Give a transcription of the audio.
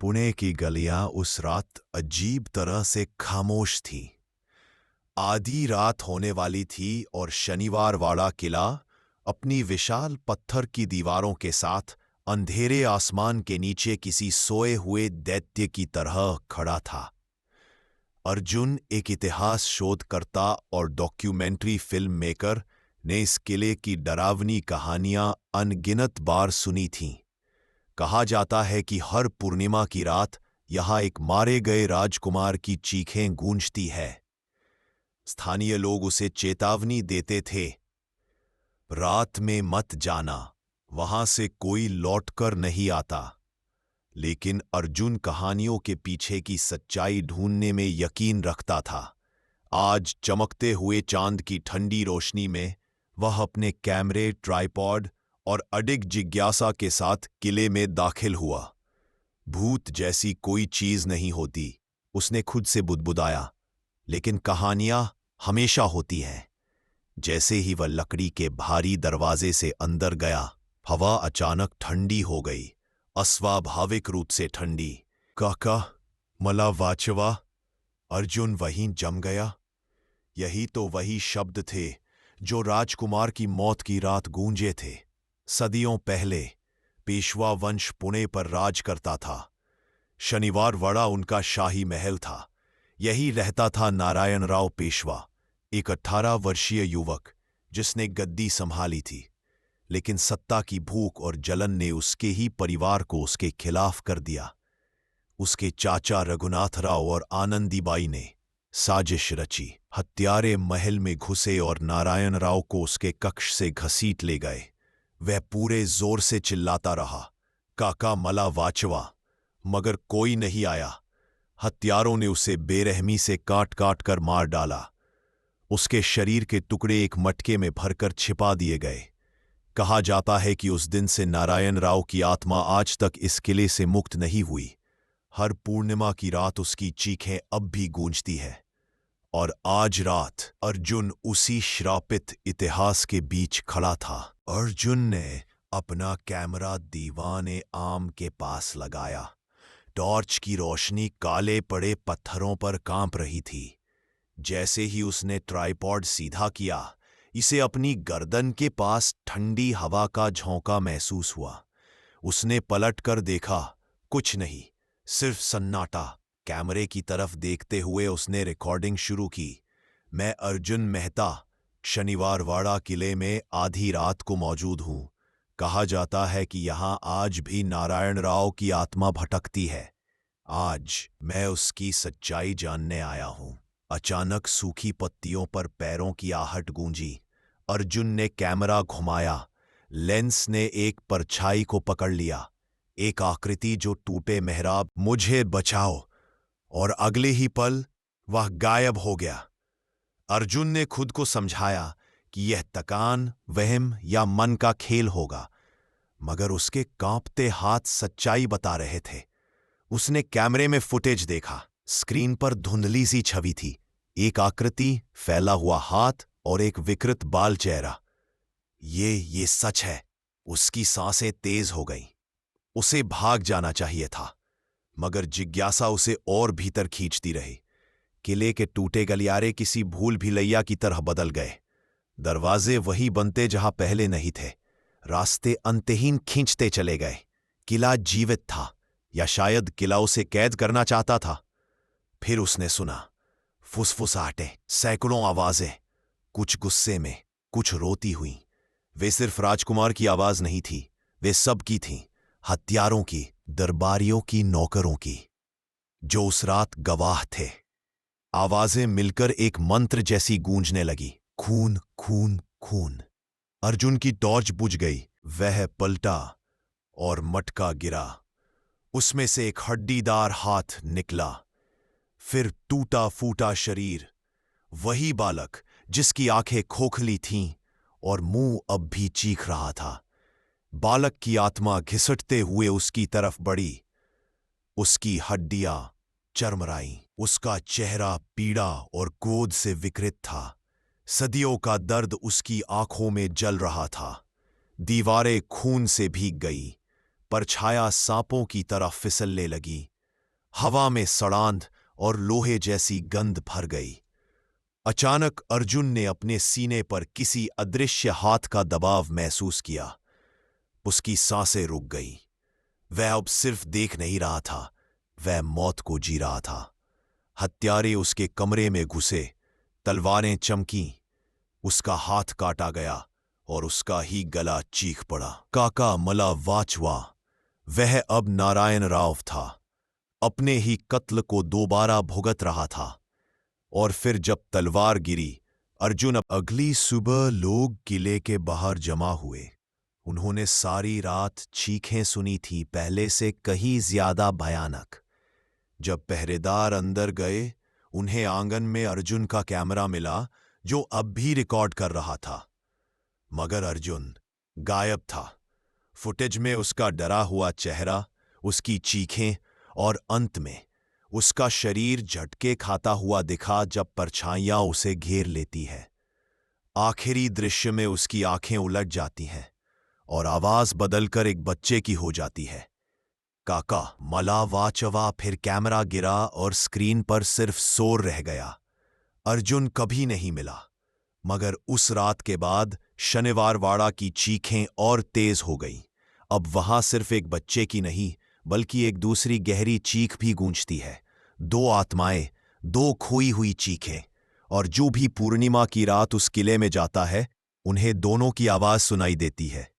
पुणे की गलियां उस रात अजीब तरह से खामोश थीं। आधी रात होने वाली थी और शनिवार वाला किला अपनी विशाल पत्थर की दीवारों के साथ अंधेरे आसमान के नीचे किसी सोए हुए दैत्य की तरह खड़ा था। अर्जुन एक इतिहास शोधकर्ता और डॉक्यूमेंट्री फिल्म मेकर ने इस किले की डरावनी कहानियां अनगिनत बार सुनी थीं। कहा जाता है कि हर पूर्णिमा की रात यहां एक मारे गए राजकुमार की चीखें गूंजती है। स्थानीय लोग उसे चेतावनी देते थे, रात में मत जाना, वहां से कोई लौटकर नहीं आता। लेकिन अर्जुन कहानियों के पीछे की सच्चाई ढूंढने में यकीन रखता था। आज चमकते हुए चांद की ठंडी रोशनी में वह अपने कैमरे, ट्राइपॉड और अडिग जिज्ञासा के साथ किले में दाखिल हुआ। भूत जैसी कोई चीज नहीं होती, उसने खुद से बुदबुदाया, लेकिन कहानियां हमेशा होती हैं। जैसे ही वह लकड़ी के भारी दरवाजे से अंदर गया, हवा अचानक ठंडी हो गई, अस्वाभाविक रूप से ठंडी। काका, मला वाचवा। अर्जुन वहीं जम गया। यही तो वही शब्द थे जो राजकुमार की मौत की रात गूंजे थे। सदियों पहले पेशवा वंश पुणे पर राज करता था। शनिवार वाड़ा उनका शाही महल था। यही रहता था नारायण राव पेशवा, एक 18 वर्षीय युवक जिसने गद्दी संभाली थी। लेकिन सत्ता की भूख और जलन ने उसके ही परिवार को उसके खिलाफ कर दिया। उसके चाचा रघुनाथ राव और आनंदीबाई ने साजिश रची। हत्यारे महल में घुसे और नारायण राव को उसके कक्ष से घसीट ले गए। वह पूरे जोर से चिल्लाता रहा, काका, मला वाचवा, मगर कोई नहीं आया। हत्यारों ने उसे बेरहमी से काट काट कर मार डाला। उसके शरीर के टुकड़े एक मटके में भरकर छिपा दिए गए। कहा जाता है कि उस दिन से नारायण राव की आत्मा आज तक इस किले से मुक्त नहीं हुई। हर पूर्णिमा की रात उसकी चीखें अब भी गूंजती है। और आज रात अर्जुन उसी श्रापित इतिहास के बीच खड़ा था। अर्जुन ने अपना कैमरा दीवाने आम के पास लगाया। टॉर्च की रोशनी काले पड़े पत्थरों पर कांप रही थी। जैसे ही उसने ट्राइपॉड सीधा किया, इसे अपनी गर्दन के पास ठंडी हवा का झोंका महसूस हुआ। उसने पलटकर देखा, कुछ नहीं, सिर्फ सन्नाटा। कैमरे की तरफ देखते हुए उसने रिकॉर्डिंग शुरू की। मैं अर्जुन मेहता, शनिवार वाड़ा किले में आधी रात को मौजूद हूं। कहा जाता है कि यहां आज भी नारायण राव की आत्मा भटकती है। आज मैं उसकी सच्चाई जानने आया हूं। अचानक सूखी पत्तियों पर पैरों की आहट गूंजी। अर्जुन ने कैमरा घुमाया। लेंस ने एक परछाई को पकड़ लिया, एक आकृति जो टूटे मेहराब, मुझे बचाओ, और अगले ही पल वह गायब हो गया। अर्जुन ने खुद को समझाया कि यह थकान, वहम या मन का खेल होगा, मगर उसके कांपते हाथ सच्चाई बता रहे थे। उसने कैमरे में फुटेज देखा। स्क्रीन पर धुंधली सी छवि थी, एक आकृति, फैला हुआ हाथ और एक विकृत बाल चेहरा। ये सच है। उसकी सांसें तेज हो गईं। उसे भाग जाना चाहिए था, मगर जिज्ञासा उसे और भीतर खींचती रही। किले के टूटे गलियारे किसी भूल भुलैया की तरह बदल गए। दरवाजे वही बनते जहां पहले नहीं थे। रास्ते अंतहीन खींचते चले गए। किला जीवित था, या शायद किला उसे कैद करना चाहता था। फिर उसने सुना फुसफुसाहटें, सैकड़ों आवाजें, कुछ गुस्से में, कुछ रोती हुई। वे सिर्फ राजकुमार की आवाज नहीं थी, वे सबकी थीं। हत्यारों की, दरबारियों की, नौकरों की, जो उस रात गवाह थे। आवाजें मिलकर एक मंत्र जैसी गूंजने लगी, खून, खून, खून। अर्जुन की टॉर्च बुझ गई। वह पलटा और मटका गिरा। उसमें से एक हड्डीदार हाथ निकला, फिर टूटा फूटा शरीर। वही बालक जिसकी आंखें खोखली थीं और मुंह अब भी चीख रहा था। बालक की आत्मा घिसटते हुए उसकी तरफ बढ़ी। उसकी हड्डियां चरमराईं। उसका चेहरा पीड़ा और क्रोध से विकृत था। सदियों का दर्द उसकी आंखों में जल रहा था। दीवारें खून से भीग गई। परछाया सांपों की तरह फिसलने लगी। हवा में सड़ांध और लोहे जैसी गंध भर गई। अचानक अर्जुन ने अपने सीने पर किसी अदृश्य हाथ का दबाव महसूस किया। उसकी सांसें रुक गईं। वह अब सिर्फ देख नहीं रहा था, वह मौत को जी रहा था। हत्यारे उसके कमरे में घुसे, तलवारें चमकीं, उसका हाथ काटा गया और उसका ही गला चीख पड़ा। काका मला वाचवा। वह अब नारायण राव था, अपने ही कत्ल को दोबारा भुगत रहा था। और फिर जब तलवार गिरी, अर्जुन अगली सुबह लोग किले के बाहर जमा हुए। उन्होंने सारी रात चीखें सुनी थी, पहले से कहीं ज्यादा भयानक। जब पहरेदार अंदर गए, उन्हें आंगन में अर्जुन का कैमरा मिला, जो अब भी रिकॉर्ड कर रहा था। मगर अर्जुन गायब था। फुटेज में उसका डरा हुआ चेहरा, उसकी चीखें और अंत में उसका शरीर झटके खाता हुआ दिखा जब परछाइयां उसे घेर लेती है। आखिरी दृश्य में उसकी आंखें उलट जाती हैं और आवाज बदलकर एक बच्चे की हो जाती है, काका मला वाचवा। फिर कैमरा गिरा और स्क्रीन पर सिर्फ शोर रह गया। अर्जुन कभी नहीं मिला। मगर उस रात के बाद शनिवार वाड़ा की चीखें और तेज हो गईं। अब वहां सिर्फ एक बच्चे की नहीं, बल्कि एक दूसरी गहरी चीख भी गूंजती है। दो आत्माएं, दो खोई हुई चीखें। और जो भी पूर्णिमा की रात उस किले में जाता है, उन्हें दोनों की आवाज सुनाई देती है।